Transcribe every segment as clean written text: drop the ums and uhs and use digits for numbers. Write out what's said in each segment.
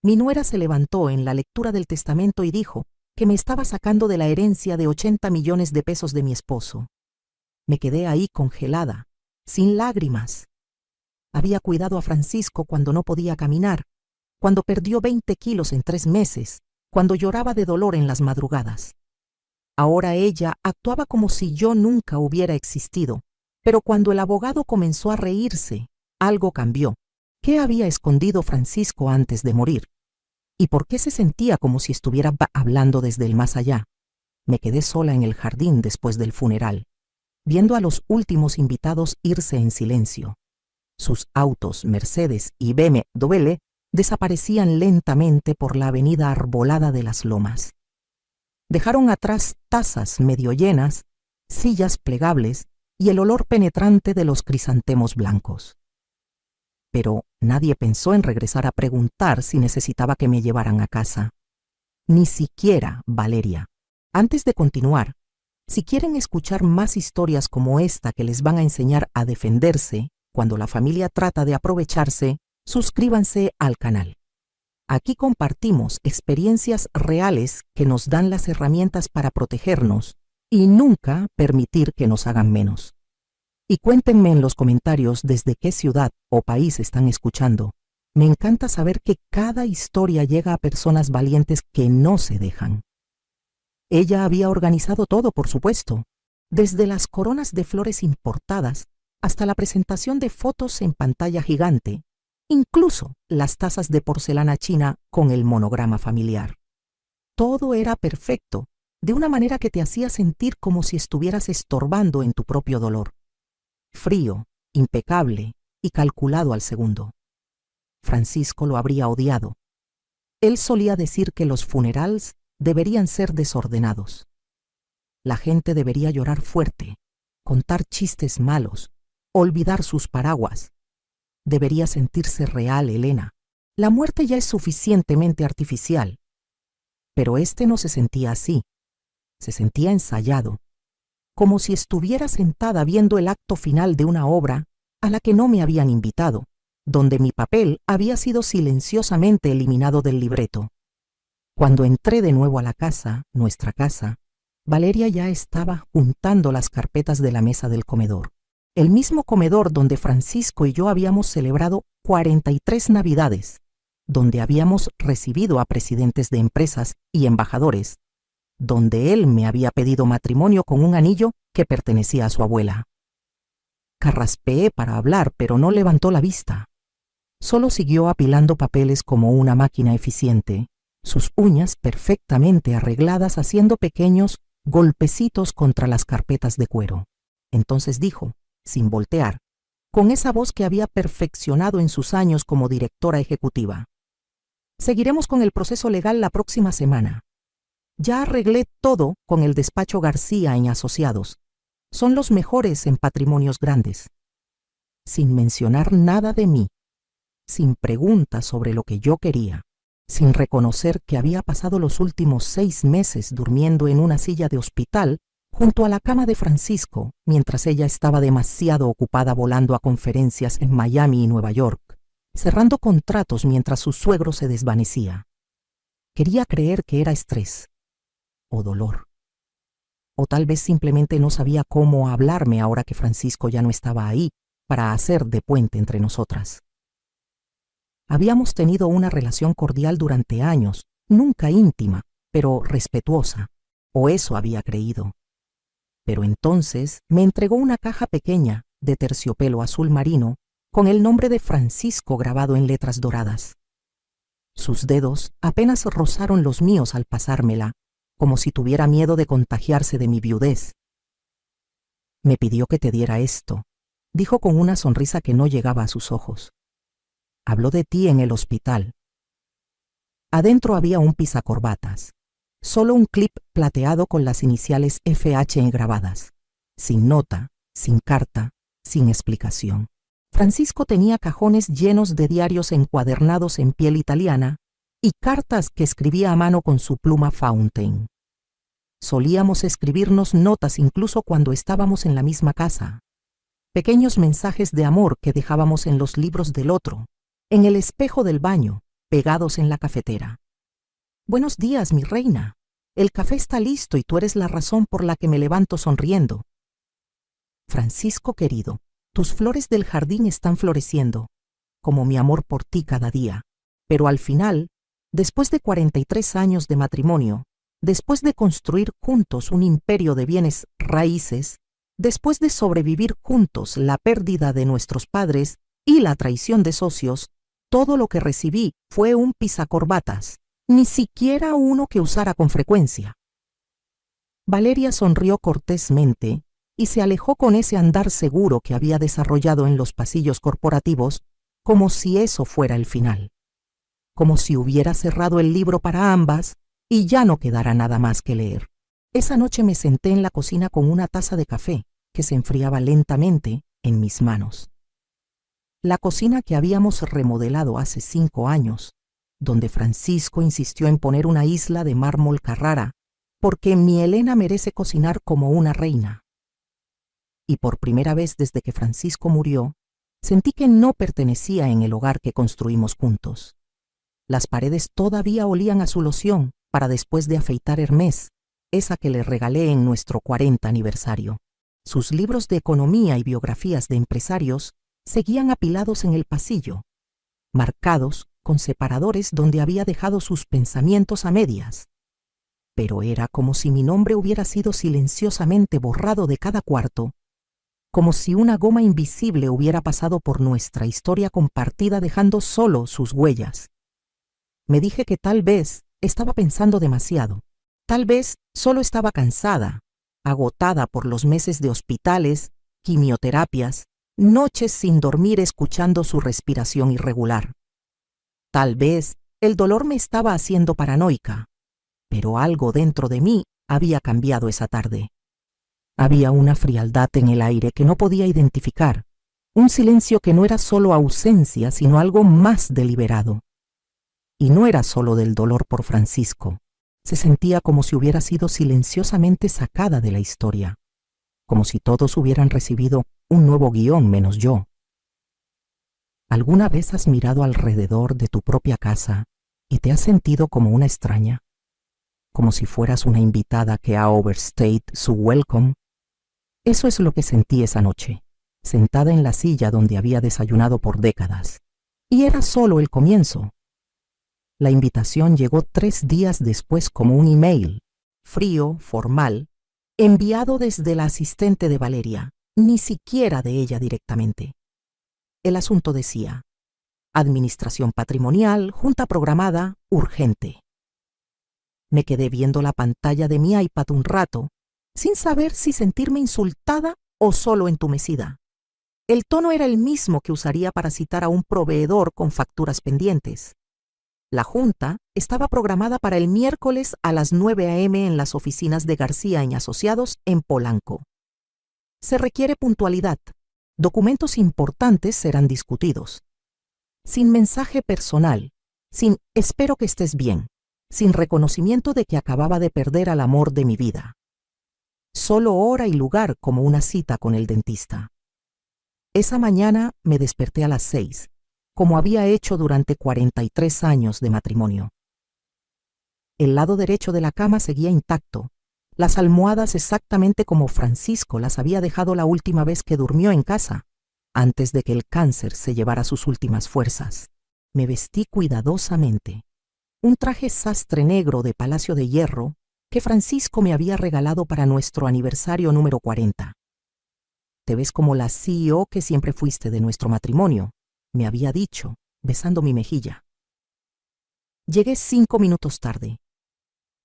Mi nuera se levantó en la lectura del testamento y dijo que me estaba sacando de la herencia de 80 millones de pesos de mi esposo. Me quedé ahí congelada, sin lágrimas. Había cuidado a Francisco cuando no podía caminar, cuando perdió 20 kilos en 3 meses, cuando lloraba de dolor en las madrugadas. Ahora ella actuaba como si yo nunca hubiera existido, pero cuando el abogado comenzó a reírse, algo cambió. ¿Qué había escondido Francisco antes de morir? ¿Y por qué se sentía como si estuviera hablando desde el más allá? Me quedé sola en el jardín después del funeral, viendo a los últimos invitados irse en silencio. Sus autos, Mercedes y BMW, desaparecían lentamente por la avenida arbolada de las lomas. Dejaron atrás tazas medio llenas, sillas plegables y el olor penetrante de los crisantemos blancos. Pero nadie pensó en regresar a preguntar si necesitaba que me llevaran a casa. Ni siquiera Valeria. Antes de continuar, si quieren escuchar más historias como esta que les van a enseñar a defenderse cuando la familia trata de aprovecharse, suscríbanse al canal. Aquí compartimos experiencias reales que nos dan las herramientas para protegernos y nunca permitir que nos hagan menos. Y cuéntenme en los comentarios desde qué ciudad o país están escuchando. Me encanta saber que cada historia llega a personas valientes que no se dejan. Ella había organizado todo, por supuesto, desde las coronas de flores importadas hasta la presentación de fotos en pantalla gigante, incluso las tazas de porcelana china con el monograma familiar. Todo era perfecto, de una manera que te hacía sentir como si estuvieras estorbando en tu propio dolor. Frío, impecable y calculado al segundo. Francisco lo habría odiado. Él solía decir que los funerales deberían ser desordenados. La gente debería llorar fuerte, contar chistes malos, olvidar sus paraguas. Debería sentirse real, Elena. La muerte ya es suficientemente artificial. Pero este no se sentía así. Se sentía ensayado, como si estuviera sentada viendo el acto final de una obra a la que no me habían invitado, donde mi papel había sido silenciosamente eliminado del libreto. Cuando entré de nuevo a la casa, nuestra casa, Valeria ya estaba juntando las carpetas de la mesa del comedor. El mismo comedor donde Francisco y yo habíamos celebrado 43 Navidades, donde habíamos recibido a presidentes de empresas y embajadores, donde él me había pedido matrimonio con un anillo que pertenecía a su abuela. Carraspeé para hablar, pero no levantó la vista. Solo siguió apilando papeles como una máquina eficiente, sus uñas perfectamente arregladas haciendo pequeños golpecitos contra las carpetas de cuero. Entonces dijo, sin voltear, con esa voz que había perfeccionado en sus años como directora ejecutiva: seguiremos con el proceso legal la próxima semana. Ya arreglé todo con el despacho García en Asociados. Son los mejores en patrimonios grandes. Sin mencionar nada de mí, sin preguntas sobre lo que yo quería, sin reconocer que había pasado los últimos 6 meses durmiendo en una silla de hospital junto a la cama de Francisco, mientras ella estaba demasiado ocupada volando a conferencias en Miami y Nueva York, cerrando contratos mientras su suegro se desvanecía. Quería creer que era estrés o dolor. O tal vez simplemente no sabía cómo hablarme ahora que Francisco ya no estaba ahí para hacer de puente entre nosotras. Habíamos tenido una relación cordial durante años, nunca íntima, pero respetuosa, o eso había creído. Pero entonces me entregó una caja pequeña de terciopelo azul marino con el nombre de Francisco grabado en letras doradas. Sus dedos apenas rozaron los míos al pasármela, como si tuviera miedo de contagiarse de mi viudez. Me pidió que te diera esto, dijo con una sonrisa que no llegaba a sus ojos. Habló de ti en el hospital. Adentro había un pisacorbatas, solo un clip plateado con las iniciales FH engrabadas, sin nota, sin carta, sin explicación. Francisco tenía cajones llenos de diarios encuadernados en piel italiana y cartas que escribía a mano con su pluma Fountain. Solíamos escribirnos notas incluso cuando estábamos en la misma casa. Pequeños mensajes de amor que dejábamos en los libros del otro, en el espejo del baño, pegados en la cafetera. Buenos días, mi reina. El café está listo y tú eres la razón por la que me levanto sonriendo. Francisco querido, tus flores del jardín están floreciendo, como mi amor por ti cada día. Pero al final, después de 43 años de matrimonio, después de construir juntos un imperio de bienes raíces, después de sobrevivir juntos la pérdida de nuestros padres y la traición de socios, todo lo que recibí fue un pisacorbatas, ni siquiera uno que usara con frecuencia. Valeria sonrió cortésmente y se alejó con ese andar seguro que había desarrollado en los pasillos corporativos, como si eso fuera el final, como si hubiera cerrado el libro para ambas y ya no quedara nada más que leer. Esa noche me senté en la cocina con una taza de café que se enfriaba lentamente en mis manos. La cocina que habíamos remodelado hace 5 años, donde Francisco insistió en poner una isla de mármol Carrara, porque mi Elena merece cocinar como una reina. Y por primera vez desde que Francisco murió, sentí que no pertenecía en el hogar que construimos juntos. Las paredes todavía olían a su loción para después de afeitar Hermès, esa que le regalé en nuestro 40 aniversario. Sus libros de economía y biografías de empresarios seguían apilados en el pasillo, marcados con separadores donde había dejado sus pensamientos a medias. Pero era como si mi nombre hubiera sido silenciosamente borrado de cada cuarto, como si una goma invisible hubiera pasado por nuestra historia compartida dejando solo sus huellas. Me dije que tal vez estaba pensando demasiado, tal vez solo estaba cansada, agotada por los meses de hospitales, quimioterapias, noches sin dormir escuchando su respiración irregular. Tal vez el dolor me estaba haciendo paranoica, pero algo dentro de mí había cambiado esa tarde. Había una frialdad en el aire que no podía identificar, un silencio que no era solo ausencia, sino algo más deliberado. Y no era solo del dolor por Francisco, se sentía como si hubiera sido silenciosamente sacada de la historia, como si todos hubieran recibido un nuevo guión menos yo. ¿Alguna vez has mirado alrededor de tu propia casa y te has sentido como una extraña? Como si fueras una invitada que ha overstayed su welcome. Eso es lo que sentí esa noche, sentada en la silla donde había desayunado por décadas. Y era solo el comienzo. La invitación llegó 3 días después como un email, frío, formal, enviado desde la asistente de Valeria, ni siquiera de ella directamente. El asunto decía: Administración patrimonial, junta programada, urgente. Me quedé viendo la pantalla de mi iPad un rato, sin saber si sentirme insultada o solo entumecida. El tono era el mismo que usaría para citar a un proveedor con facturas pendientes. La junta estaba programada para el miércoles a las 9 a.m. en las oficinas de García y Asociados en Polanco. Se requiere puntualidad. Documentos importantes serán discutidos. Sin mensaje personal, sin espero que estés bien, sin reconocimiento de que acababa de perder al amor de mi vida. Solo hora y lugar como una cita con el dentista. Esa mañana me desperté a las 6, como había hecho durante 43 años de matrimonio. El lado derecho de la cama seguía intacto, las almohadas exactamente como Francisco las había dejado la última vez que durmió en casa, antes de que el cáncer se llevara sus últimas fuerzas. Me vestí cuidadosamente. Un traje sastre negro de Palacio de Hierro que Francisco me había regalado para nuestro aniversario número 40. Te ves como la CEO que siempre fuiste de nuestro matrimonio, me había dicho, besando mi mejilla. Llegué 5 minutos tarde.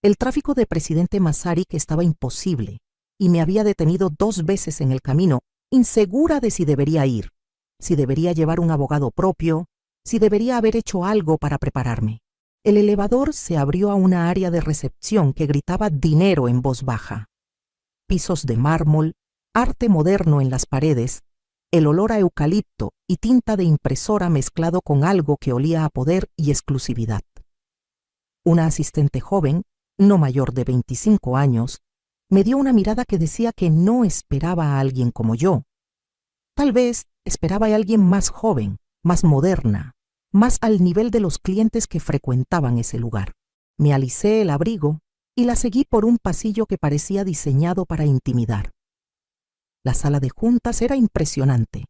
El tráfico de Presidente Masaryk estaba imposible y me había detenido 2 veces en el camino, insegura de si debería ir, si debería llevar un abogado propio, si debería haber hecho algo para prepararme. El elevador se abrió a una área de recepción que gritaba dinero en voz baja. Pisos de mármol, arte moderno en las paredes, el olor a eucalipto y tinta de impresora mezclado con algo que olía a poder y exclusividad. Una asistente joven, no mayor de 25 años, me dio una mirada que decía que no esperaba a alguien como yo. Tal vez esperaba a alguien más joven, más moderna, más al nivel de los clientes que frecuentaban ese lugar. Me alicé el abrigo y la seguí por un pasillo que parecía diseñado para intimidar. La sala de juntas era impresionante.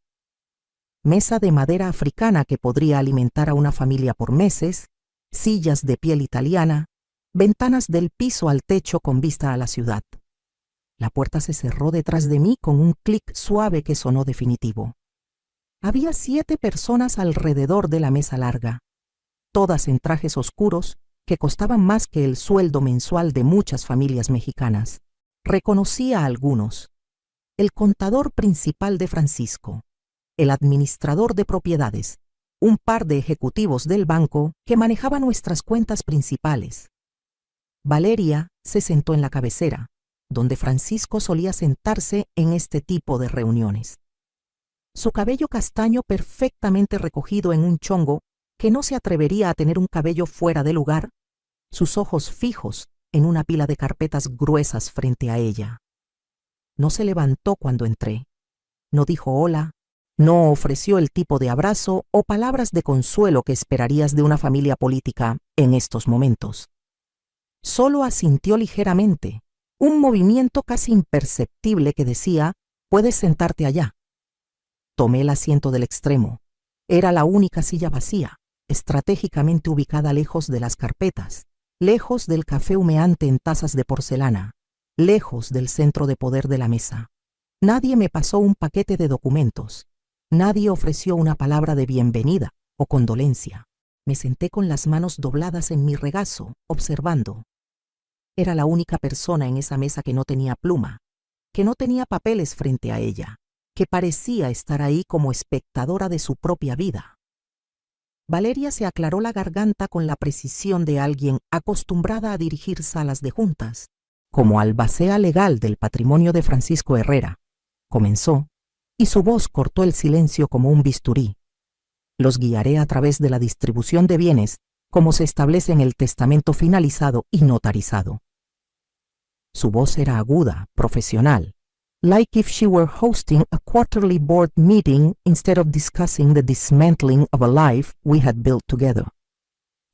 Mesa de madera africana que podría alimentar a una familia por meses, sillas de piel italiana, ventanas del piso al techo con vista a la ciudad. La puerta se cerró detrás de mí con un clic suave que sonó definitivo. Había 7 personas alrededor de la mesa larga, todas en trajes oscuros que costaban más que el sueldo mensual de muchas familias mexicanas. Reconocí a algunos: el contador principal de Francisco, el administrador de propiedades, un par de ejecutivos del banco que manejaba nuestras cuentas principales. Valeria se sentó en la cabecera, donde Francisco solía sentarse en este tipo de reuniones. Su cabello castaño perfectamente recogido en un chongo que no se atrevería a tener un cabello fuera de lugar, sus ojos fijos en una pila de carpetas gruesas frente a ella. No se levantó cuando entré, no dijo hola, no ofreció el tipo de abrazo o palabras de consuelo que esperarías de una familia política en estos momentos. Solo asintió ligeramente, un movimiento casi imperceptible que decía: «Puedes sentarte allá». Tomé el asiento del extremo. Era la única silla vacía, estratégicamente ubicada lejos de las carpetas, lejos del café humeante en tazas de porcelana, lejos del centro de poder de la mesa. Nadie me pasó un paquete de documentos. Nadie ofreció una palabra de bienvenida o condolencia. Me senté con las manos dobladas en mi regazo, observando. Era la única persona en esa mesa que no tenía pluma, que no tenía papeles frente a ella, que parecía estar ahí como espectadora de su propia vida. Valeria se aclaró la garganta con la precisión de alguien acostumbrada a dirigir salas de juntas, como albacea legal del patrimonio de Francisco Herrera. Comenzó, y su voz cortó el silencio como un bisturí. Los guiaré a través de la distribución de bienes, como se establece en el testamento finalizado y notarizado. Su voz era aguda, profesional, like if she were hosting a quarterly board meeting instead of discussing the dismantling of a life we had built together.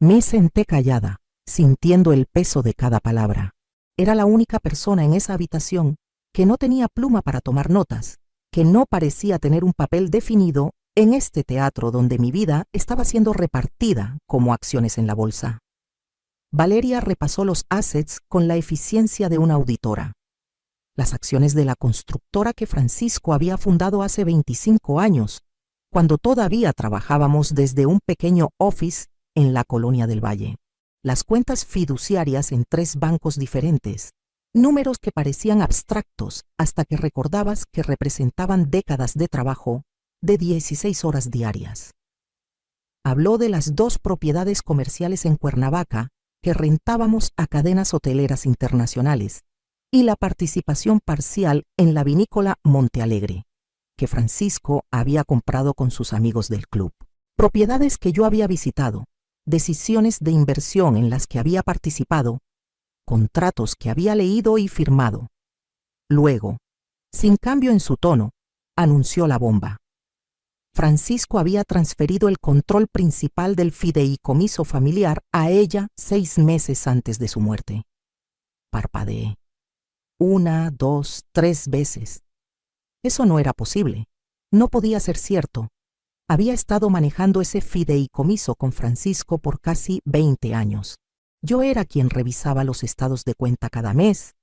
Me senté callada, sintiendo el peso de cada palabra. Era la única persona en esa habitación que no tenía pluma para tomar notas, que no parecía tener un papel definido en este teatro donde mi vida estaba siendo repartida como acciones en la bolsa. Valeria repasó los assets con la eficiencia de una auditora. Las acciones de la constructora que Francisco había fundado hace 25 años, cuando todavía trabajábamos desde un pequeño office en la Colonia del Valle. Las cuentas fiduciarias en 3 bancos diferentes, números que parecían abstractos hasta que recordabas que representaban décadas de trabajo de 16 horas diarias. Habló de las 2 propiedades comerciales en Cuernavaca que rentábamos a cadenas hoteleras internacionales y la participación parcial en la vinícola Monte Alegre, que Francisco había comprado con sus amigos del club. Propiedades que yo había visitado, decisiones de inversión en las que había participado, contratos que había leído y firmado. Luego, sin cambio en su tono, anunció la bomba. Francisco había transferido el control principal del fideicomiso familiar a ella 6 meses antes de su muerte. Parpadeé. 1, 2, 3 veces. Eso no era posible. No podía ser cierto. Había estado manejando ese fideicomiso con Francisco por casi 20 años. Yo era quien revisaba los estados de cuenta cada mes,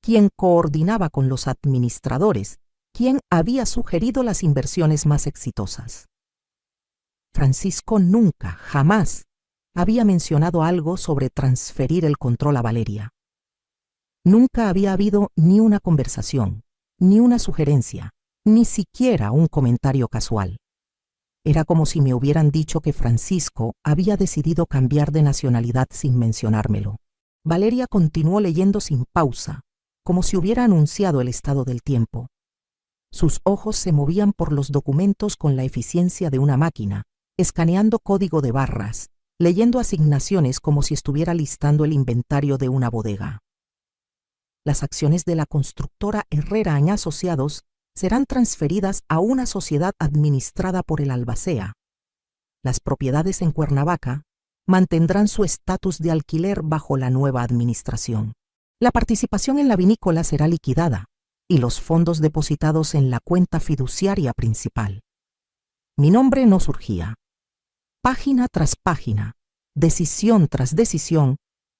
quien coordinaba con los administradores, quien había sugerido las inversiones más exitosas. Francisco nunca, jamás, había mencionado algo sobre transferir el control a Valeria. Nunca había habido ni una conversación, ni una sugerencia, ni siquiera un comentario casual. Era como si me hubieran dicho que Francisco había decidido cambiar de nacionalidad sin mencionármelo. Valeria continuó leyendo sin pausa, como si hubiera anunciado el estado del tiempo. Sus ojos se movían por los documentos con la eficiencia de una máquina, escaneando código de barras, leyendo asignaciones como si estuviera listando el inventario de una bodega. Las acciones de la constructora Herrera y Asociados serán transferidas a una sociedad administrada por el albacea. las propiedades en Cuernavaca mantendrán su estatus de alquiler bajo la nueva administración. La participación en la vinícola será liquidada y los fondos depositados en la cuenta fiduciaria principal. Mi nombre no surgía. Página tras página, decisión tras decisión,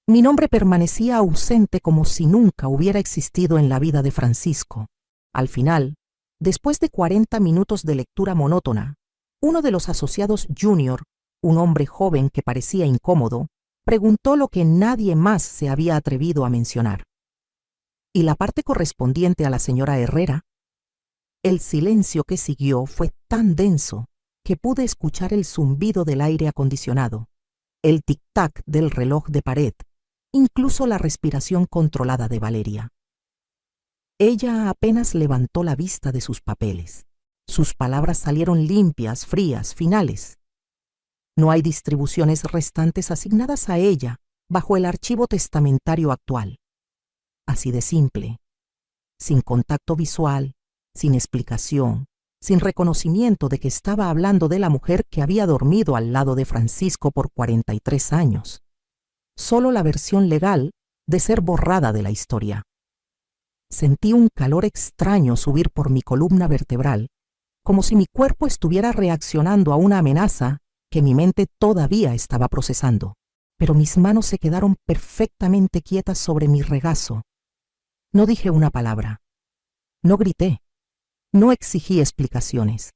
mi nombre permanecía ausente como si nunca hubiera existido en la vida de Francisco. Al final, después de 40 minutos de lectura monótona, uno de los asociados junior, un hombre joven que parecía incómodo, preguntó lo que nadie más se había atrevido a mencionar. ¿Y la parte correspondiente a la señora Herrera? El silencio que siguió fue tan denso que pude escuchar el zumbido del aire acondicionado, el tic-tac del reloj de pared, incluso la respiración controlada de Valeria. Ella apenas levantó la vista de sus papeles. Sus palabras salieron limpias, frías, finales. No hay distribuciones restantes asignadas a ella bajo el archivo testamentario actual. Así de simple, sin contacto visual, sin explicación, sin reconocimiento de que estaba hablando de la mujer que había dormido al lado de Francisco por 43 años. Solo la versión legal de ser borrada de la historia. Sentí un calor extraño subir por mi columna vertebral, como si mi cuerpo estuviera reaccionando a una amenaza que mi mente todavía estaba procesando, pero mis manos se quedaron perfectamente quietas sobre mi regazo. No dije una palabra. No grité. No exigí explicaciones.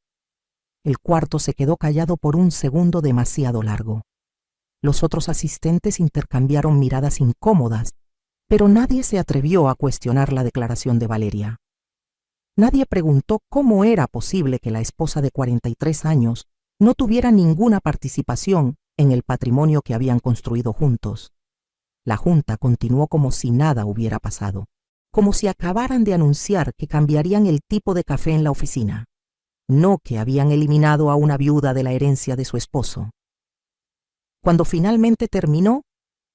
El cuarto se quedó callado por un segundo demasiado largo. Los otros asistentes intercambiaron miradas incómodas, pero nadie se atrevió a cuestionar la declaración de Valeria. Nadie preguntó cómo era posible que la esposa de 43 años no tuviera ninguna participación en el patrimonio que habían construido juntos. La junta continuó como si nada hubiera pasado, como si acabaran de anunciar que cambiarían el tipo de café en la oficina, no que habían eliminado a una viuda de la herencia de su esposo. Cuando finalmente terminó,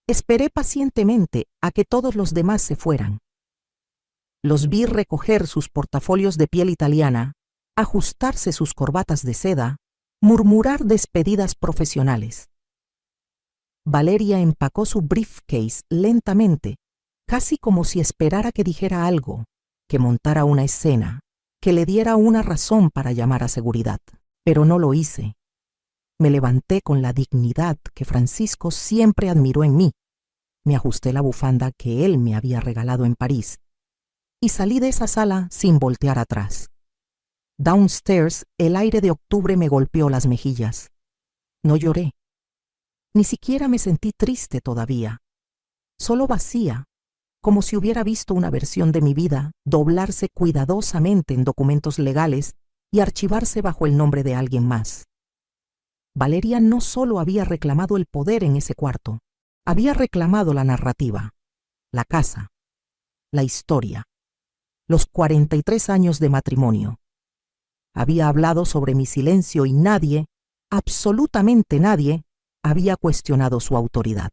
esperé pacientemente a que todos los demás se fueran. Los vi recoger sus portafolios de piel italiana, ajustarse sus corbatas de seda, murmurar despedidas profesionales. Valeria empacó su briefcase lentamente, casi como si esperara que dijera algo, que montara una escena, que le diera una razón para llamar a seguridad. Pero no lo hice. Me levanté con la dignidad que Francisco siempre admiró en mí. Me ajusté la bufanda que él me había regalado en París y salí de esa sala sin voltear atrás. Downstairs, el aire de octubre me golpeó las mejillas. No lloré. Ni siquiera me sentí triste todavía. Solo vacía, como si hubiera visto una versión de mi vida doblarse cuidadosamente en documentos legales y archivarse bajo el nombre de alguien más. Valeria no solo había reclamado el poder en ese cuarto, había reclamado la narrativa, la casa, la historia, los 43 años de matrimonio. Había hablado sobre mi silencio y nadie, absolutamente nadie, había cuestionado su autoridad.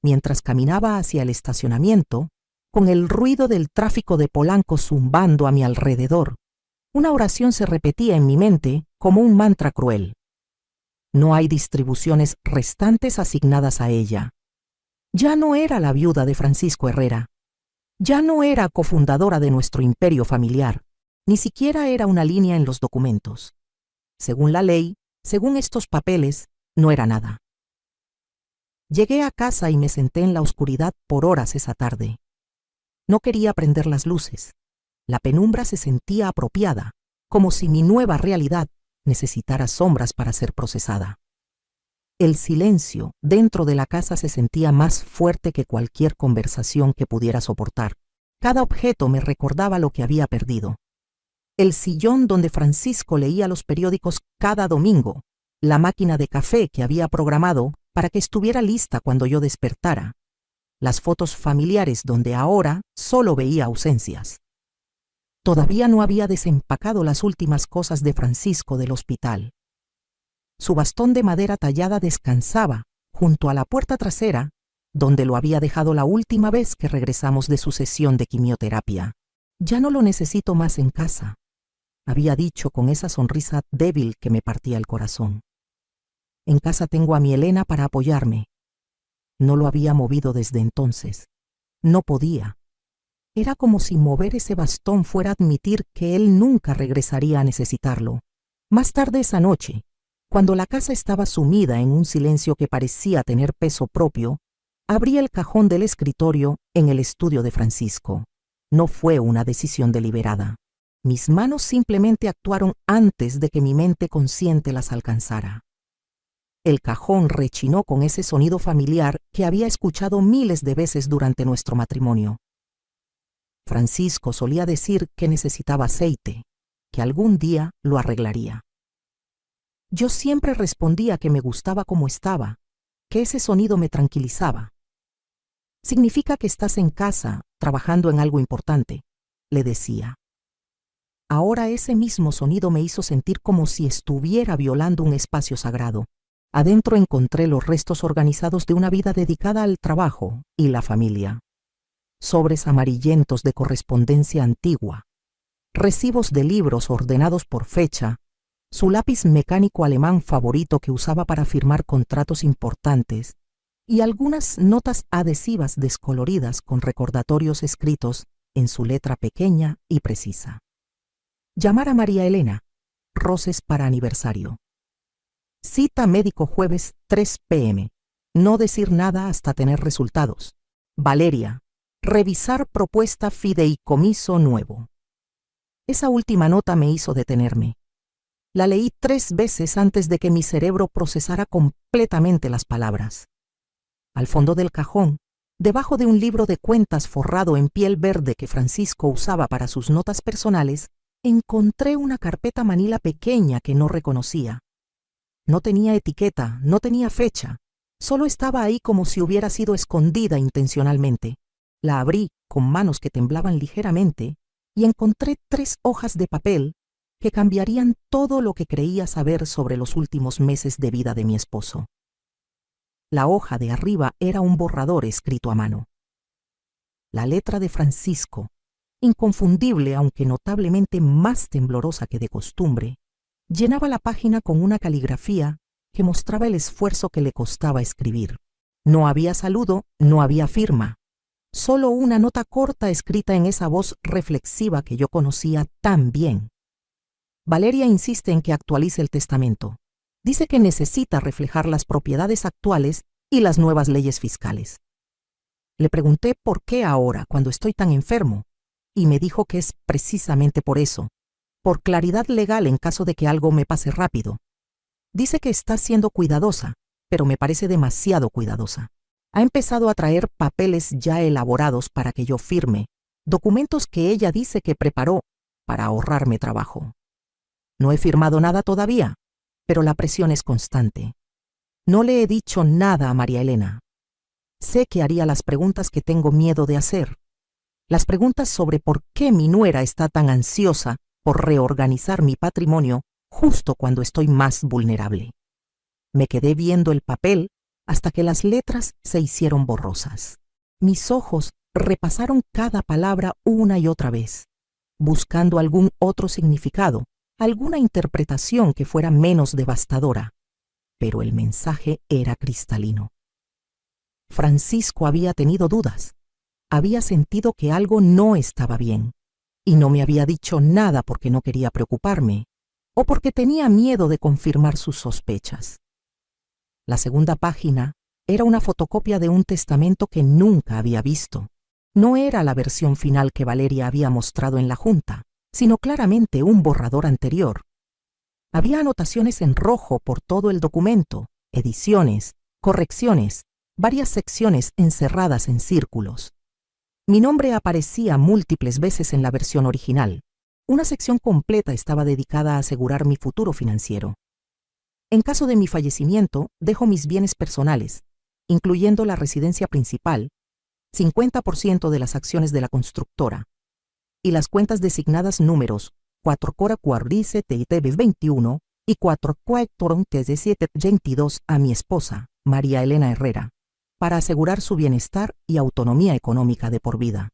Mientras caminaba hacia el estacionamiento, con el ruido del tráfico de Polanco zumbando a mi alrededor, una oración se repetía en mi mente como un mantra cruel. No hay distribuciones restantes asignadas a ella. Ya no era la viuda de Francisco Herrera. Ya no era cofundadora de nuestro imperio familiar. Ni siquiera era una línea en los documentos. Según la ley, según estos papeles, no era nada. Llegué a casa y me senté en la oscuridad por horas esa tarde. No quería prender las luces. La penumbra se sentía apropiada, como si mi nueva realidad necesitara sombras para ser procesada. El silencio dentro de la casa se sentía más fuerte que cualquier conversación que pudiera soportar. Cada objeto me recordaba lo que había perdido. El sillón donde Francisco leía los periódicos cada domingo, la máquina de café que había programado para que estuviera lista cuando yo despertara, las fotos familiares donde ahora solo veía ausencias. Todavía no había desempacado las últimas cosas de Francisco del hospital. Su bastón de madera tallada descansaba junto a la puerta trasera, donde lo había dejado la última vez que regresamos de su sesión de quimioterapia. Ya no lo necesito más en casa, había dicho con esa sonrisa débil que me partía el corazón. En casa tengo a mi Elena para apoyarme. No lo había movido desde entonces. No podía. Era como si mover ese bastón fuera admitir que él nunca regresaría a necesitarlo. Más tarde esa noche, cuando la casa estaba sumida en un silencio que parecía tener peso propio, abrí el cajón del escritorio en el estudio de Francisco. No fue una decisión deliberada. Mis manos simplemente actuaron antes de que mi mente consciente las alcanzara. El cajón rechinó con ese sonido familiar que había escuchado miles de veces durante nuestro matrimonio. Francisco solía decir que necesitaba aceite, que algún día lo arreglaría. Yo siempre respondía que me gustaba como estaba, que ese sonido me tranquilizaba. Significa que estás en casa, trabajando en algo importante, le decía. Ahora ese mismo sonido me hizo sentir como si estuviera violando un espacio sagrado. Adentro encontré los restos organizados de una vida dedicada al trabajo y la familia. Sobres amarillentos de correspondencia antigua, recibos de libros ordenados por fecha, su lápiz mecánico alemán favorito que usaba para firmar contratos importantes y algunas notas adhesivas descoloridas con recordatorios escritos en su letra pequeña y precisa. Llamar a María Elena, roces para aniversario. Cita médico jueves 3 p.m. No decir nada hasta tener resultados. Valeria, revisar propuesta fideicomiso nuevo. Esa última nota me hizo detenerme. La leí 3 veces antes de que mi cerebro procesara completamente las palabras. Al fondo del cajón, debajo de un libro de cuentas forrado en piel verde que Francisco usaba para sus notas personales, encontré una carpeta manila pequeña que no reconocía. No tenía etiqueta, no tenía fecha, solo estaba ahí como si hubiera sido escondida intencionalmente. La abrí con manos que temblaban ligeramente y encontré 3 hojas de papel que cambiarían todo lo que creía saber sobre los últimos meses de vida de mi esposo. La hoja de arriba era un borrador escrito a mano. La letra de Francisco, inconfundible aunque notablemente más temblorosa que de costumbre, llenaba la página con una caligrafía que mostraba el esfuerzo que le costaba escribir. No había saludo, no había firma, solo una nota corta escrita en esa voz reflexiva que yo conocía tan bien. Valeria insiste en que actualice el testamento. Dice que necesita reflejar las propiedades actuales y las nuevas leyes fiscales. Le pregunté por qué ahora, cuando estoy tan enfermo, y me dijo que es precisamente por eso, por claridad legal en caso de que algo me pase rápido. Dice que está siendo cuidadosa, pero me parece demasiado cuidadosa. Ha empezado a traer papeles ya elaborados para que yo firme, documentos que ella dice que preparó para ahorrarme trabajo. No he firmado nada todavía, pero la presión es constante. No le he dicho nada a María Elena. Sé que haría las preguntas que tengo miedo de hacer. Las preguntas sobre por qué mi nuera está tan ansiosa por reorganizar mi patrimonio justo cuando estoy más vulnerable. Me quedé viendo el papel hasta que las letras se hicieron borrosas. Mis ojos repasaron cada palabra una y otra vez, buscando algún otro significado, alguna interpretación que fuera menos devastadora. Pero el mensaje era cristalino. Francisco había tenido dudas. Había sentido que algo no estaba bien, y no me había dicho nada porque no quería preocuparme, o porque tenía miedo de confirmar sus sospechas. La segunda página era una fotocopia de un testamento que nunca había visto. No era la versión final que Valeria había mostrado en la junta, sino claramente un borrador anterior. Había anotaciones en rojo por todo el documento, ediciones, correcciones, varias secciones encerradas en círculos. Mi nombre aparecía múltiples veces en la versión original. Una sección completa estaba dedicada a asegurar mi futuro financiero. En caso de mi fallecimiento, dejo mis bienes personales, incluyendo la residencia principal, 50% de las acciones de la constructora, y las cuentas designadas números 444-21 y 447-22 a mi esposa, María Elena Herrera, para asegurar su bienestar y autonomía económica de por vida.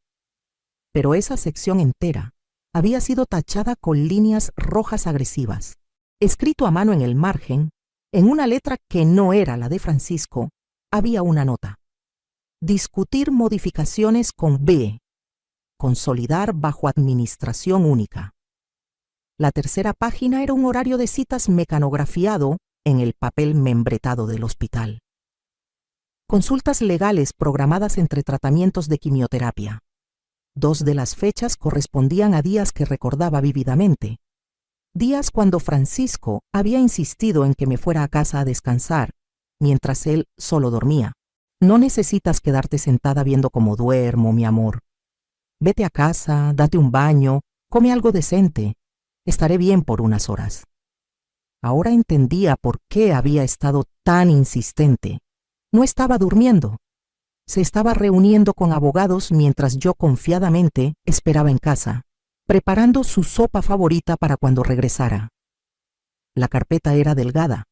Pero esa sección entera había sido tachada con líneas rojas agresivas. Escrito a mano en el margen, En una letra que no era la de Francisco, había una nota. Discutir modificaciones con B. Consolidar bajo administración única. La tercera página era un horario de citas mecanografiado en el papel membretado del hospital. Consultas legales programadas entre tratamientos de quimioterapia. 2 de las fechas correspondían a días que recordaba vívidamente. Días cuando Francisco había insistido en que me fuera a casa a descansar, mientras él solo dormía. No necesitas quedarte sentada viendo cómo duermo, mi amor. Vete a casa, date un baño, come algo decente. Estaré bien por unas horas. Ahora entendía por qué había estado tan insistente. No estaba durmiendo. Se estaba reuniendo con abogados mientras yo confiadamente esperaba en casa, preparando su sopa favorita para cuando regresara. La carpeta era delgada,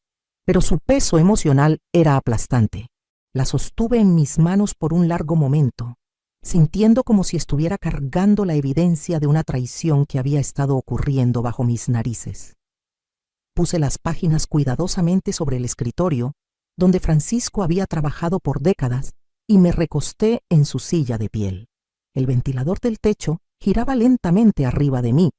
pero su peso emocional era aplastante. La sostuve en mis manos por un largo momento, sintiendo como si estuviera cargando la evidencia de una traición que había estado ocurriendo bajo mis narices. Puse las páginas cuidadosamente sobre el escritorio, donde Francisco había trabajado por décadas, y me recosté en su silla de piel. El ventilador del techo giraba lentamente arriba de mí,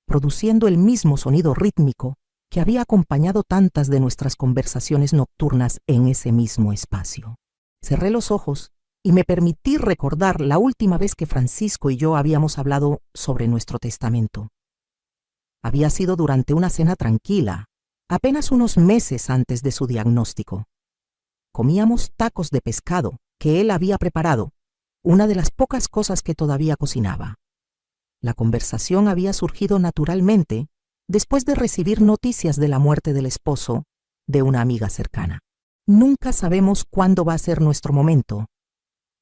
produciendo el mismo sonido rítmico que había acompañado tantas de nuestras conversaciones nocturnas en ese mismo espacio. Cerré los ojos y me permití recordar la última vez que Francisco y yo habíamos hablado sobre nuestro testamento. Había sido durante una cena tranquila, apenas unos meses antes de su diagnóstico. Comíamos tacos de pescado que él había preparado, una de las pocas cosas que todavía cocinaba. La conversación había surgido naturalmente después de recibir noticias de la muerte del esposo de una amiga cercana. Nunca sabemos cuándo va a ser nuestro momento,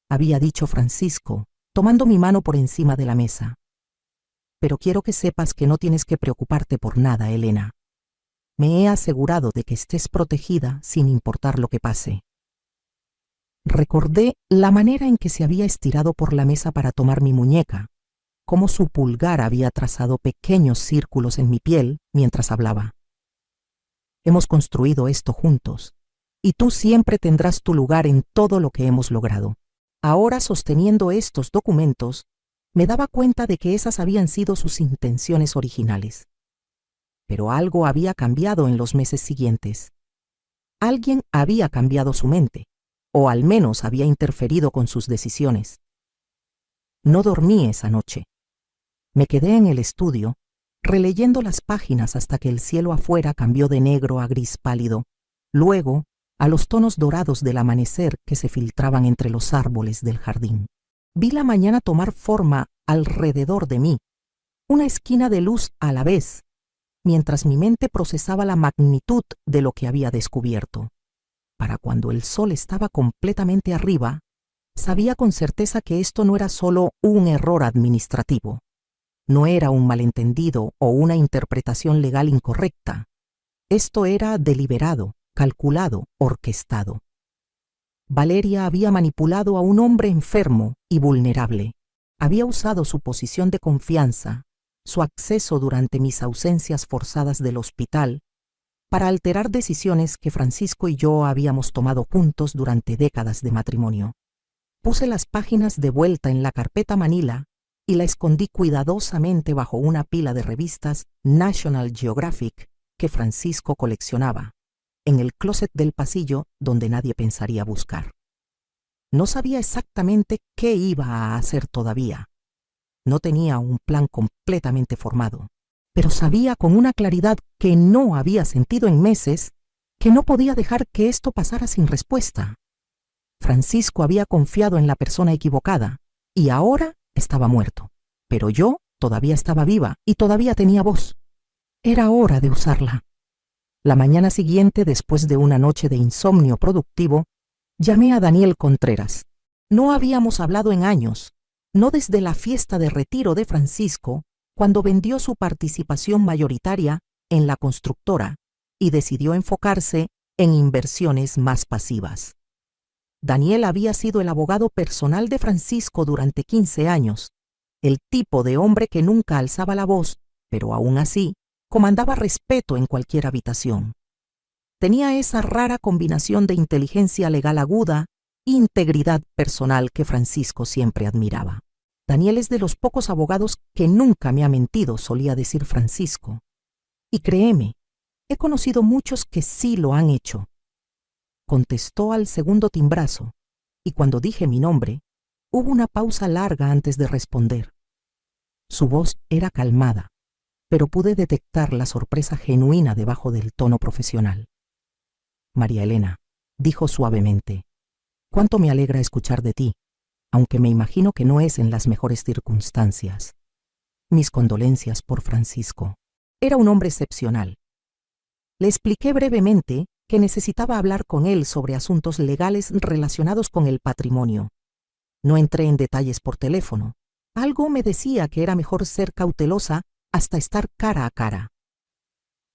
había dicho Francisco, tomando mi mano por encima de la mesa. Pero quiero que sepas que no tienes que preocuparte por nada, Elena. Me he asegurado de que estés protegida sin importar lo que pase. Recordé la manera en que se había estirado por la mesa para tomar mi muñeca, cómo su pulgar había trazado pequeños círculos en mi piel mientras hablaba. Hemos construido esto juntos, y tú siempre tendrás tu lugar en todo lo que hemos logrado. Ahora, sosteniendo estos documentos, me daba cuenta de que esas habían sido sus intenciones originales. Pero algo había cambiado en los meses siguientes. Alguien había cambiado su mente, o al menos había interferido con sus decisiones. No dormí esa noche. Me quedé en el estudio, releyendo las páginas hasta que el cielo afuera cambió de negro a gris pálido, luego a los tonos dorados del amanecer que se filtraban entre los árboles del jardín. Vi la mañana tomar forma alrededor de mí, una esquina de luz a la vez, mientras mi mente procesaba la magnitud de lo que había descubierto. Para cuando el sol estaba completamente arriba, sabía con certeza que esto no era solo un error administrativo. No era un malentendido o una interpretación legal incorrecta. Esto era deliberado, calculado, orquestado. Valeria había manipulado a un hombre enfermo y vulnerable. Había usado su posición de confianza, su acceso durante mis ausencias forzadas del hospital, para alterar decisiones que Francisco y yo habíamos tomado juntos durante décadas de matrimonio. Puse las páginas de vuelta en la carpeta manila y la escondí cuidadosamente bajo una pila de revistas National Geographic que Francisco coleccionaba, en el closet del pasillo donde nadie pensaría buscar. No sabía exactamente qué iba a hacer todavía. No tenía un plan completamente formado, pero sabía con una claridad que no había sentido en meses que no podía dejar que esto pasara sin respuesta. Francisco había confiado en la persona equivocada y ahora estaba muerto, pero yo todavía estaba viva y todavía tenía voz. Era hora de usarla. La mañana siguiente, después de una noche de insomnio productivo, llamé a Daniel Contreras. No habíamos hablado en años, no desde la fiesta de retiro de Francisco, cuando vendió su participación mayoritaria en la constructora y decidió enfocarse en inversiones más pasivas. Daniel había sido el abogado personal de Francisco durante 15 años, el tipo de hombre que nunca alzaba la voz, pero aún así comandaba respeto en cualquier habitación. Tenía esa rara combinación de inteligencia legal aguda e integridad personal que Francisco siempre admiraba. Daniel es de los pocos abogados que nunca me ha mentido, solía decir Francisco. Y créeme, he conocido muchos que sí lo han hecho. Contestó al segundo timbrazo, y cuando dije mi nombre, hubo una pausa larga antes de responder. Su voz era calmada, pero pude detectar la sorpresa genuina debajo del tono profesional. María Elena, dijo suavemente, cuánto me alegra escuchar de ti, aunque me imagino que no es en las mejores circunstancias. Mis condolencias por Francisco. Era un hombre excepcional. Le expliqué brevemente que necesitaba hablar con él sobre asuntos legales relacionados con el patrimonio. No entré en detalles por teléfono. Algo me decía que era mejor ser cautelosa hasta estar cara a cara.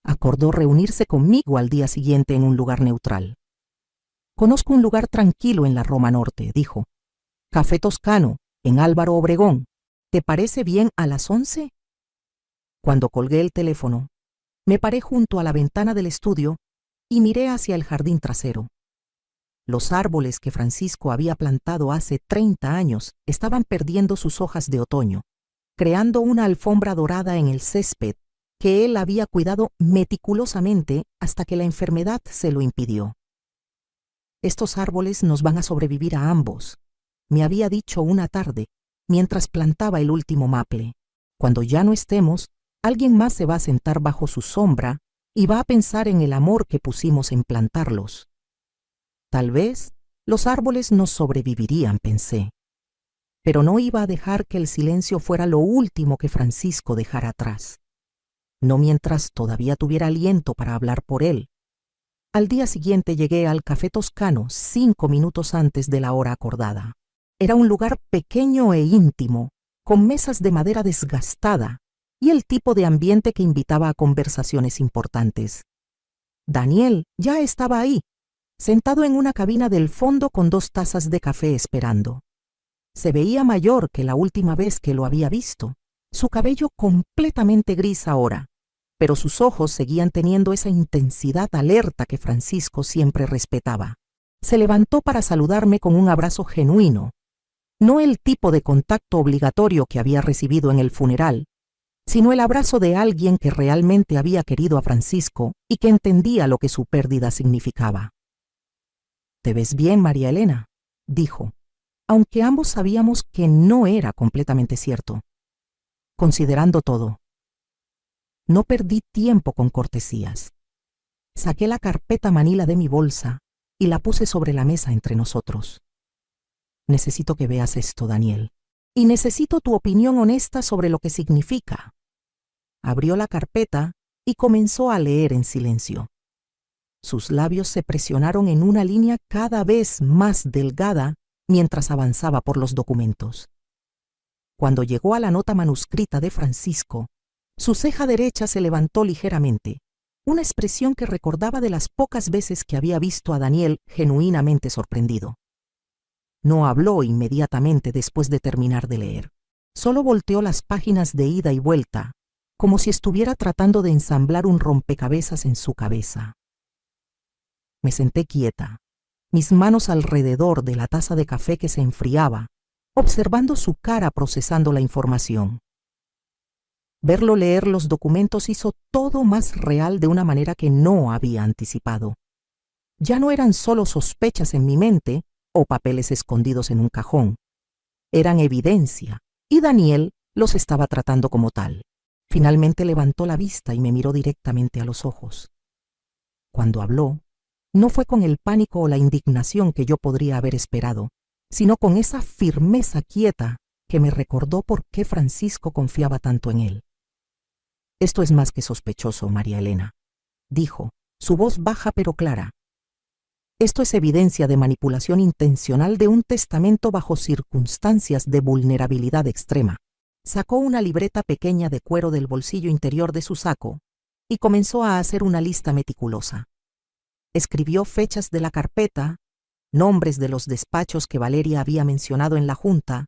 Acordó reunirse conmigo al día siguiente en un lugar neutral. Conozco un lugar tranquilo en la Roma Norte, dijo. Café Toscano, en Álvaro Obregón. ¿Te parece bien a las 11? Cuando colgué el teléfono, me paré junto a la ventana del estudio y miré hacia el jardín trasero. Los árboles que Francisco había plantado hace 30 años estaban perdiendo sus hojas de otoño, creando una alfombra dorada en el césped que él había cuidado meticulosamente hasta que la enfermedad se lo impidió. Estos árboles nos van a sobrevivir a ambos, me había dicho una tarde, mientras plantaba el último maple. Cuando ya no estemos, alguien más se va a sentar bajo su sombra y va a pensar en el amor que pusimos en plantarlos. Tal vez los árboles nos sobrevivirían, pensé. Pero no iba a dejar que el silencio fuera lo último que Francisco dejara atrás. No mientras todavía tuviera aliento para hablar por él. Al día siguiente llegué al Café Toscano 5 minutos antes de la hora acordada. Era un lugar pequeño e íntimo, con mesas de madera desgastada y el tipo de ambiente que invitaba a conversaciones importantes. Daniel ya estaba ahí, sentado en una cabina del fondo con 2 tazas de café esperando. Se veía mayor que la última vez que lo había visto, su cabello completamente gris ahora, pero sus ojos seguían teniendo esa intensidad alerta que Francisco siempre respetaba. Se levantó para saludarme con un abrazo genuino, no el tipo de contacto obligatorio que había recibido en el funeral, sino el abrazo de alguien que realmente había querido a Francisco y que entendía lo que su pérdida significaba. «¿Te ves bien, María Elena?», dijo, aunque ambos sabíamos que no era completamente cierto. Considerando todo, no perdí tiempo con cortesías. Saqué la carpeta manila de mi bolsa y la puse sobre la mesa entre nosotros. Necesito que veas esto, Daniel, y necesito tu opinión honesta sobre lo que significa. Abrió la carpeta y comenzó a leer en silencio. Sus labios se presionaron en una línea cada vez más delgada mientras avanzaba por los documentos. Cuando llegó a la nota manuscrita de Francisco, su ceja derecha se levantó ligeramente, una expresión que recordaba de las pocas veces que había visto a Daniel genuinamente sorprendido. No habló inmediatamente después de terminar de leer. Solo volteó las páginas de ida y vuelta, como si estuviera tratando de ensamblar un rompecabezas en su cabeza. Me senté quieta, mis manos alrededor de la taza de café que se enfriaba, observando su cara procesando la información. Verlo leer los documentos hizo todo más real de una manera que no había anticipado. Ya no eran solo sospechas en mi mente o papeles escondidos en un cajón. Eran evidencia, y Daniel los estaba tratando como tal. Finalmente levantó la vista y me miró directamente a los ojos. Cuando habló, no fue con el pánico o la indignación que yo podría haber esperado, sino con esa firmeza quieta que me recordó por qué Francisco confiaba tanto en él. «Esto es más que sospechoso, María Elena», dijo, su voz baja pero clara. «Esto es evidencia de manipulación intencional de un testamento bajo circunstancias de vulnerabilidad extrema». Sacó una libreta pequeña de cuero del bolsillo interior de su saco y comenzó a hacer una lista meticulosa. Escribió fechas de la carpeta, nombres de los despachos que Valeria había mencionado en la junta,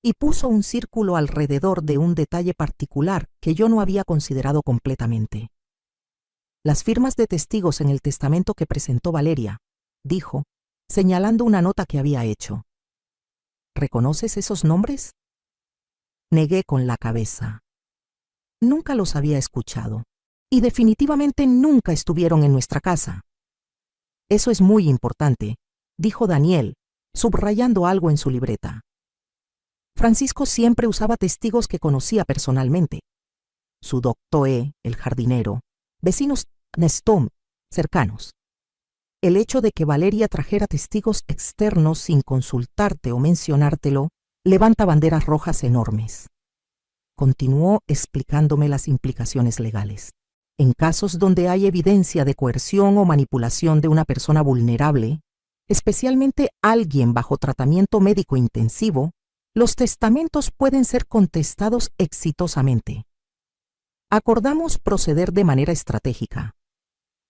y puso un círculo alrededor de un detalle particular que yo no había considerado completamente. Las firmas de testigos en el testamento que presentó Valeria, dijo, señalando una nota que había hecho. ¿Reconoces esos nombres? Negué con la cabeza. Nunca los había escuchado, y definitivamente nunca estuvieron en nuestra casa. Eso es muy importante, dijo Daniel, subrayando algo en su libreta. Francisco siempre usaba testigos que conocía personalmente. Su doctor el jardinero, vecinos Nestom, cercanos. El hecho de que Valeria trajera testigos externos sin consultarte o mencionártelo levanta banderas rojas enormes. Continuó explicándome las implicaciones legales. En casos donde hay evidencia de coerción o manipulación de una persona vulnerable, especialmente alguien bajo tratamiento médico intensivo, los testamentos pueden ser contestados exitosamente. Acordamos proceder de manera estratégica.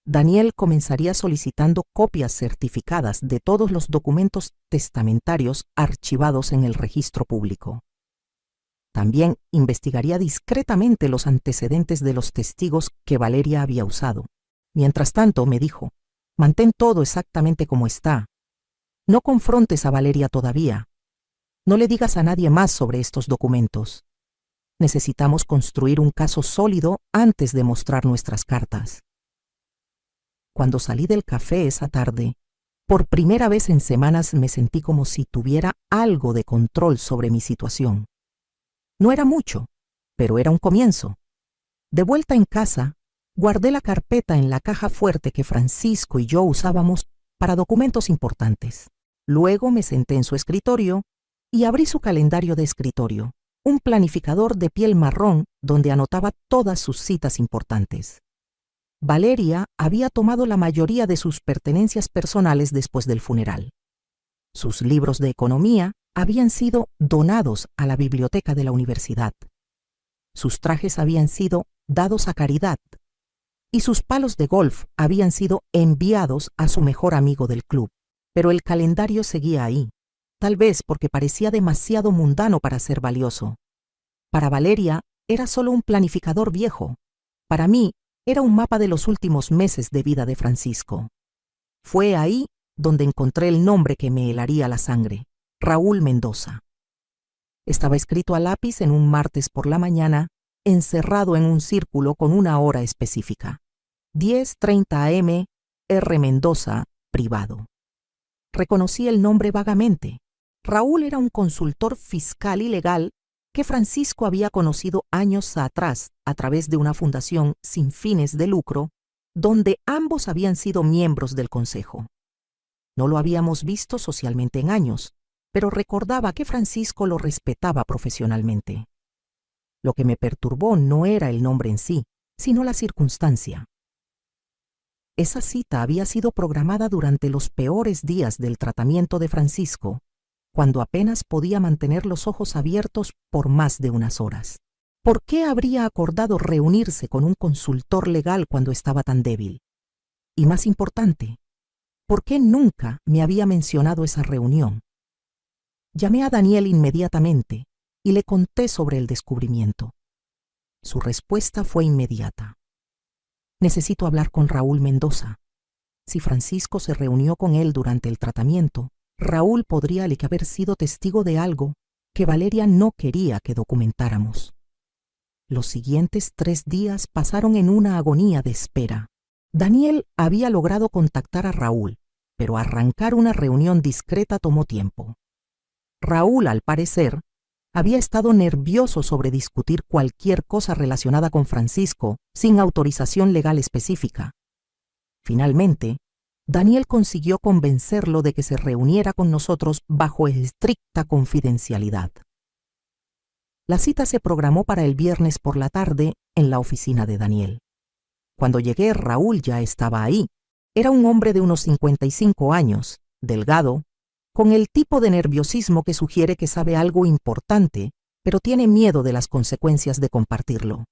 Daniel comenzaría solicitando copias certificadas de todos los documentos testamentarios archivados en el registro público. También investigaría discretamente los antecedentes de los testigos que Valeria había usado. Mientras tanto, me dijo, mantén todo exactamente como está. No confrontes a Valeria todavía. No le digas a nadie más sobre estos documentos. Necesitamos construir un caso sólido antes de mostrar nuestras cartas. Cuando salí del café esa tarde, por primera vez en semanas me sentí como si tuviera algo de control sobre mi situación. No era mucho, pero era un comienzo. De vuelta en casa, guardé la carpeta en la caja fuerte que Francisco y yo usábamos para documentos importantes. Luego me senté en su escritorio y abrí su calendario de escritorio, un planificador de piel marrón donde anotaba todas sus citas importantes. Valeria había tomado la mayoría de sus pertenencias personales después del funeral. Sus libros de economía habían sido donados a la biblioteca de la universidad. Sus trajes habían sido dados a caridad y sus palos de golf habían sido enviados a su mejor amigo del club. Pero el calendario seguía ahí, tal vez porque parecía demasiado mundano para ser valioso. Para Valeria era solo un planificador viejo. Para mí era un mapa de los últimos meses de vida de Francisco. Fue ahí donde encontré el nombre que me helaría la sangre, Raúl Mendoza. Estaba escrito a lápiz en un martes por la mañana, encerrado en un círculo con una hora específica. 10:30 am, R. Mendoza, privado. Reconocí el nombre vagamente. Raúl era un consultor fiscal y legal que Francisco había conocido años atrás a través de una fundación sin fines de lucro, donde ambos habían sido miembros del consejo. No lo habíamos visto socialmente en años, pero recordaba que Francisco lo respetaba profesionalmente. Lo que me perturbó no era el nombre en sí, sino la circunstancia. Esa cita había sido programada durante los peores días del tratamiento de Francisco, cuando apenas podía mantener los ojos abiertos por más de unas horas. ¿Por qué habría acordado reunirse con un consultor legal cuando estaba tan débil? Y más importante, ¿por qué nunca me había mencionado esa reunión? Llamé a Daniel inmediatamente y le conté sobre el descubrimiento. Su respuesta fue inmediata. Necesito hablar con Raúl Mendoza. Si Francisco se reunió con él durante el tratamiento, Raúl podría haber sido testigo de algo que Valeria no quería que documentáramos. Los siguientes 3 días pasaron en una agonía de espera. Daniel había logrado contactar a Raúl, pero arrancar una reunión discreta tomó tiempo. Raúl, al parecer, había estado nervioso sobre discutir cualquier cosa relacionada con Francisco sin autorización legal específica. Finalmente, Daniel consiguió convencerlo de que se reuniera con nosotros bajo estricta confidencialidad. La cita se programó para el viernes por la tarde en la oficina de Daniel. Cuando llegué, Raúl ya estaba ahí. Era un hombre de unos 55 años, delgado, con el tipo de nerviosismo que sugiere que sabe algo importante, pero tiene miedo de las consecuencias de compartirlo.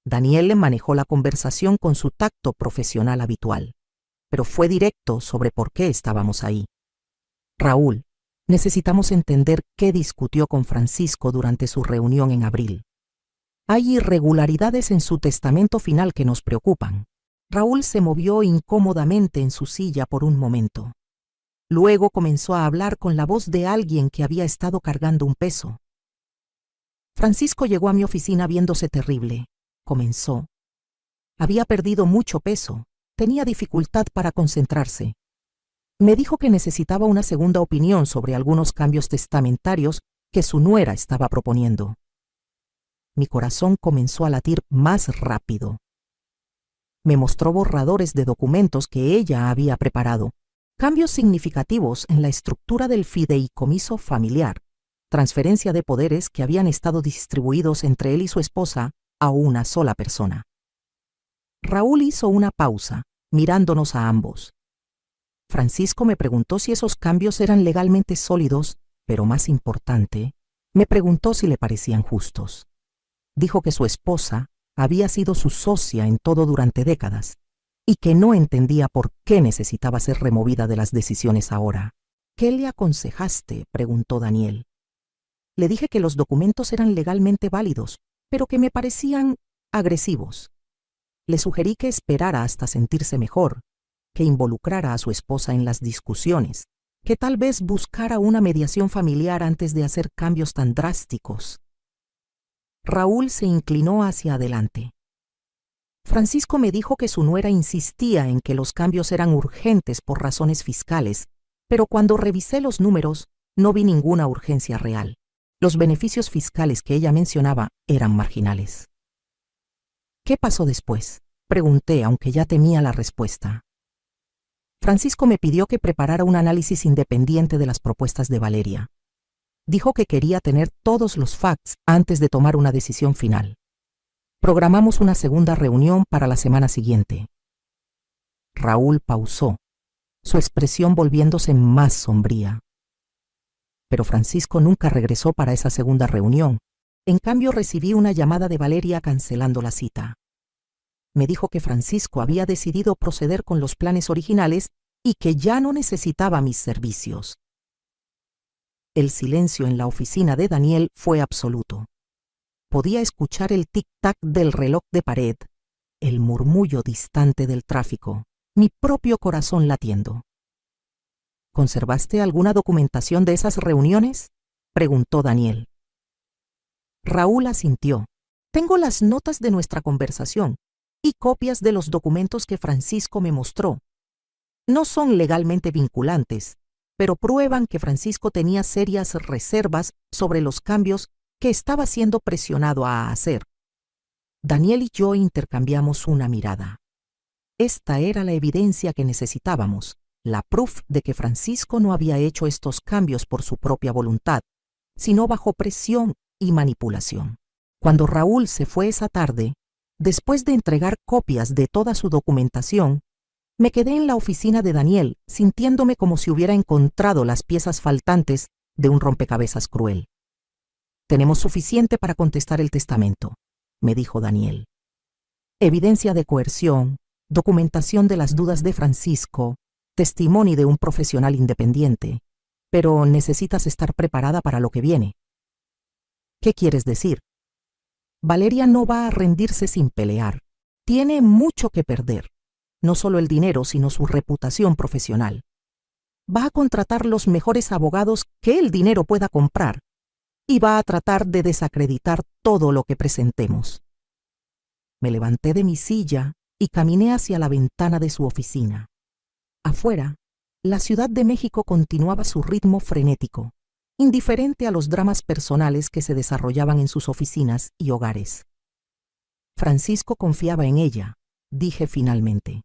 Daniel le manejó la conversación con su tacto profesional habitual, pero fue directo sobre por qué estábamos ahí. Raúl, necesitamos entender qué discutió con Francisco durante su reunión en abril. Hay irregularidades en su testamento final que nos preocupan. Raúl se movió incómodamente en su silla por un momento. Luego comenzó a hablar con la voz de alguien que había estado cargando un peso. Francisco llegó a mi oficina viéndose terrible. Comenzó. Había perdido mucho peso. Tenía dificultad para concentrarse. Me dijo que necesitaba una segunda opinión sobre algunos cambios testamentarios que su nuera estaba proponiendo. Mi corazón comenzó a latir más rápido. Me mostró borradores de documentos que ella había preparado, cambios significativos en la estructura del fideicomiso familiar, transferencia de poderes que habían estado distribuidos entre él y su esposa a una sola persona. Raúl hizo una pausa, mirándonos a ambos. Francisco me preguntó si esos cambios eran legalmente sólidos, pero más importante, me preguntó si le parecían justos. Dijo que su esposa había sido su socia en todo durante décadas y que no entendía por qué necesitaba ser removida de las decisiones ahora. ¿Qué le aconsejaste?, preguntó Daniel. Le dije que los documentos eran legalmente válidos, pero que me parecían agresivos. Le sugerí que esperara hasta sentirse mejor, que involucrara a su esposa en las discusiones, que tal vez buscara una mediación familiar antes de hacer cambios tan drásticos. Raúl se inclinó hacia adelante. Francisco me dijo que su nuera insistía en que los cambios eran urgentes por razones fiscales, pero cuando revisé los números no vi ninguna urgencia real. Los beneficios fiscales que ella mencionaba eran marginales. ¿Qué pasó después?, pregunté, aunque ya temía la respuesta. Francisco me pidió que preparara un análisis independiente de las propuestas de Valeria. Dijo que quería tener todos los facts antes de tomar una decisión final. Programamos una segunda reunión para la semana siguiente. Raúl pausó, su expresión volviéndose más sombría. Pero Francisco nunca regresó para esa segunda reunión. En cambio, recibí una llamada de Valeria cancelando la cita. Me dijo que Francisco había decidido proceder con los planes originales y que ya no necesitaba mis servicios. El silencio en la oficina de Daniel fue absoluto. Podía escuchar el tic-tac del reloj de pared, el murmullo distante del tráfico, mi propio corazón latiendo. ¿Conservaste alguna documentación de esas reuniones?, preguntó Daniel. Raúl asintió. Tengo las notas de nuestra conversación y copias de los documentos que Francisco me mostró. No son legalmente vinculantes, pero prueban que Francisco tenía serias reservas sobre los cambios que estaba siendo presionado a hacer. Daniel y yo intercambiamos una mirada. Esta era la evidencia que necesitábamos, la proof de que Francisco no había hecho estos cambios por su propia voluntad, sino bajo presión y manipulación. Cuando Raúl se fue esa tarde, después de entregar copias de toda su documentación, me quedé en la oficina de Daniel, sintiéndome como si hubiera encontrado las piezas faltantes de un rompecabezas cruel. Tenemos suficiente para contestar el testamento, me dijo Daniel. Evidencia de coerción, documentación de las dudas de Francisco, testimonio de un profesional independiente, pero necesitas estar preparada para lo que viene. ¿Qué quieres decir? Valeria no va a rendirse sin pelear. Tiene mucho que perder, no solo el dinero, sino su reputación profesional. Va a contratar los mejores abogados que el dinero pueda comprar y va a tratar de desacreditar todo lo que presentemos. Me levanté de mi silla y caminé hacia la ventana de su oficina. Afuera, la Ciudad de México continuaba su ritmo frenético, indiferente a los dramas personales que se desarrollaban en sus oficinas y hogares. Francisco confiaba en ella, dije finalmente.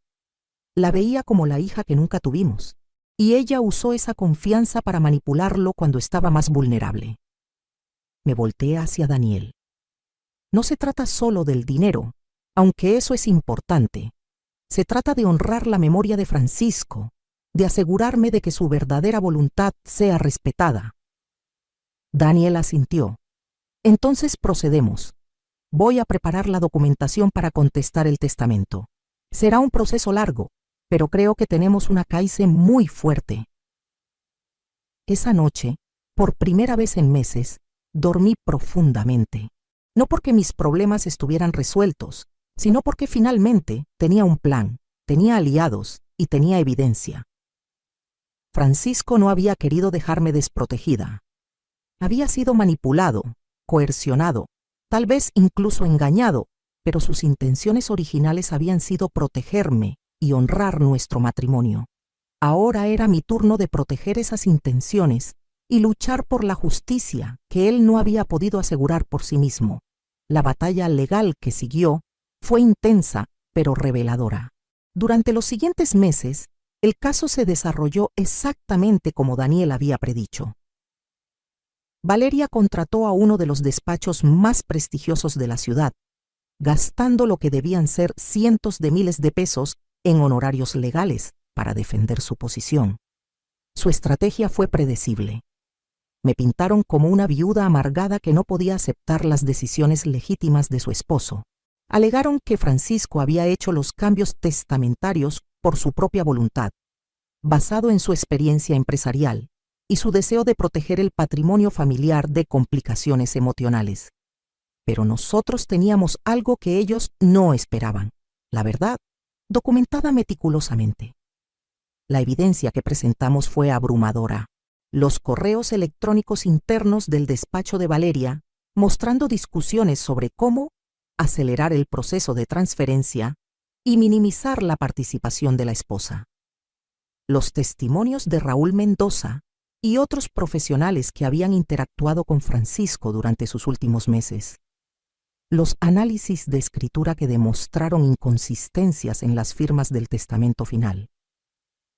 La veía como la hija que nunca tuvimos, y ella usó esa confianza para manipularlo cuando estaba más vulnerable. Me volteé hacia Daniel. No se trata solo del dinero, aunque eso es importante. Se trata de honrar la memoria de Francisco, de asegurarme de que su verdadera voluntad sea respetada. Daniel asintió. Entonces procedemos. Voy a preparar la documentación para contestar el testamento. Será un proceso largo, pero creo que tenemos una causa muy fuerte. Esa noche, por primera vez en meses, dormí profundamente. No porque mis problemas estuvieran resueltos, sino porque finalmente tenía un plan, tenía aliados y tenía evidencia. Francisco no había querido dejarme desprotegida. Había sido manipulado, coercionado, tal vez incluso engañado, pero sus intenciones originales habían sido protegerme y honrar nuestro matrimonio. Ahora era mi turno de proteger esas intenciones y luchar por la justicia que él no había podido asegurar por sí mismo. La batalla legal que siguió fue intensa, pero reveladora. Durante los siguientes meses, el caso se desarrolló exactamente como Daniel había predicho. Valeria contrató a uno de los despachos más prestigiosos de la ciudad, gastando lo que debían ser cientos de miles de pesos en honorarios legales para defender su posición. Su estrategia fue predecible. Me pintaron como una viuda amargada que no podía aceptar las decisiones legítimas de su esposo. Alegaron que Francisco había hecho los cambios testamentarios por su propia voluntad, basado en su experiencia empresarial y su deseo de proteger el patrimonio familiar de complicaciones emocionales. Pero nosotros teníamos algo que ellos no esperaban: la verdad, documentada meticulosamente. La evidencia que presentamos fue abrumadora. Los correos electrónicos internos del despacho de Valeria, mostrando discusiones sobre cómo acelerar el proceso de transferencia y minimizar la participación de la esposa. Los testimonios de Raúl Mendoza y otros profesionales que habían interactuado con Francisco durante sus últimos meses. Los análisis de escritura que demostraron inconsistencias en las firmas del testamento final.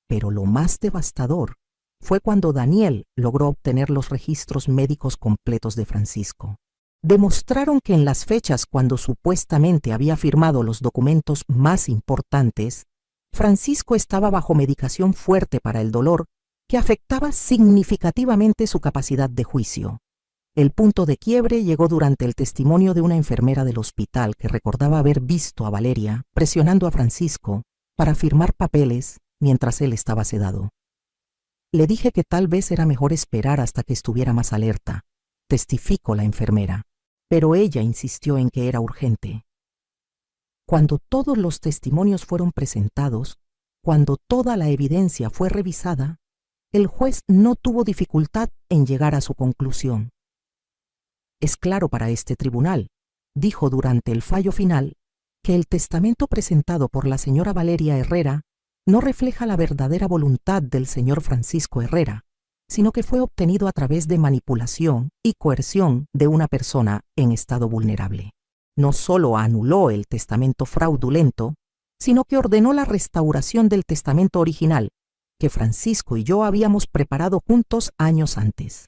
Pero lo más devastador fue cuando Daniel logró obtener los registros médicos completos de Francisco. Demostraron que en las fechas cuando supuestamente había firmado los documentos más importantes, Francisco estaba bajo medicación fuerte para el dolor que afectaba significativamente su capacidad de juicio. El punto de quiebre llegó durante el testimonio de una enfermera del hospital que recordaba haber visto a Valeria presionando a Francisco para firmar papeles mientras él estaba sedado. Le dije que tal vez era mejor esperar hasta que estuviera más alerta, testificó la enfermera, pero ella insistió en que era urgente. Cuando todos los testimonios fueron presentados, cuando toda la evidencia fue revisada, el juez no tuvo dificultad en llegar a su conclusión. Es claro para este tribunal, dijo durante el fallo final, que el testamento presentado por la señora Valeria Herrera no refleja la verdadera voluntad del señor Francisco Herrera, sino que fue obtenido a través de manipulación y coerción de una persona en estado vulnerable. No solo anuló el testamento fraudulento, sino que ordenó la restauración del testamento original, que Francisco y yo habíamos preparado juntos años antes.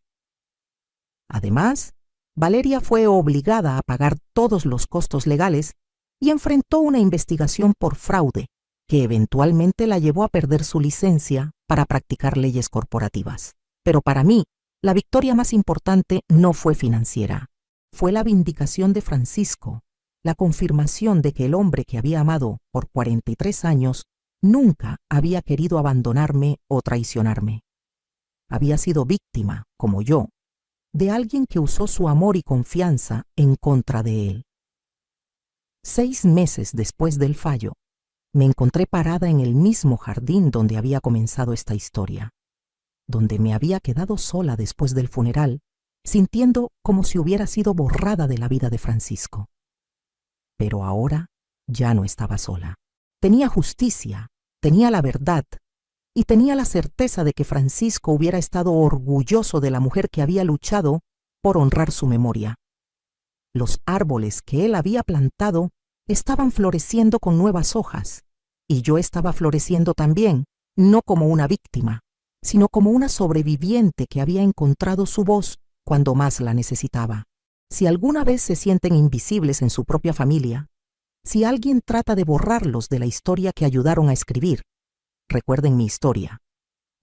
Además, Valeria fue obligada a pagar todos los costos legales y enfrentó una investigación por fraude, que eventualmente la llevó a perder su licencia para practicar leyes corporativas. Pero para mí, la victoria más importante no fue financiera. Fue la vindicación de Francisco, la confirmación de que el hombre que había amado por 43 años nunca había querido abandonarme o traicionarme. Había sido víctima, como yo, de alguien que usó su amor y confianza en contra de él. 6 meses después del fallo, me encontré parada en el mismo jardín donde había comenzado esta historia, donde me había quedado sola después del funeral, sintiendo como si hubiera sido borrada de la vida de Francisco. Pero ahora ya no estaba sola. Tenía justicia, tenía la verdad y tenía la certeza de que Francisco hubiera estado orgulloso de la mujer que había luchado por honrar su memoria. Los árboles que él había plantado estaban floreciendo con nuevas hojas, y yo estaba floreciendo también, no como una víctima, sino como una sobreviviente que había encontrado su voz cuando más la necesitaba. Si alguna vez se sienten invisibles en su propia familia, si alguien trata de borrarlos de la historia que ayudaron a escribir, recuerden mi historia.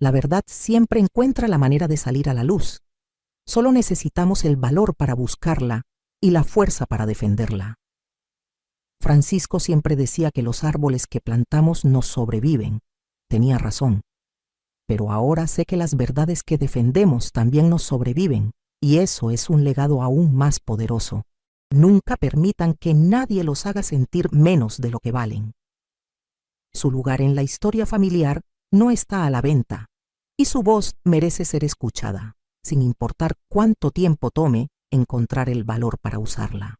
La verdad siempre encuentra la manera de salir a la luz. Solo necesitamos el valor para buscarla y la fuerza para defenderla. Francisco siempre decía que los árboles que plantamos nos sobreviven. Tenía razón. Pero ahora sé que las verdades que defendemos también nos sobreviven, y eso es un legado aún más poderoso. Nunca permitan que nadie los haga sentir menos de lo que valen. Su lugar en la historia familiar no está a la venta y su voz merece ser escuchada, sin importar cuánto tiempo tome encontrar el valor para usarla.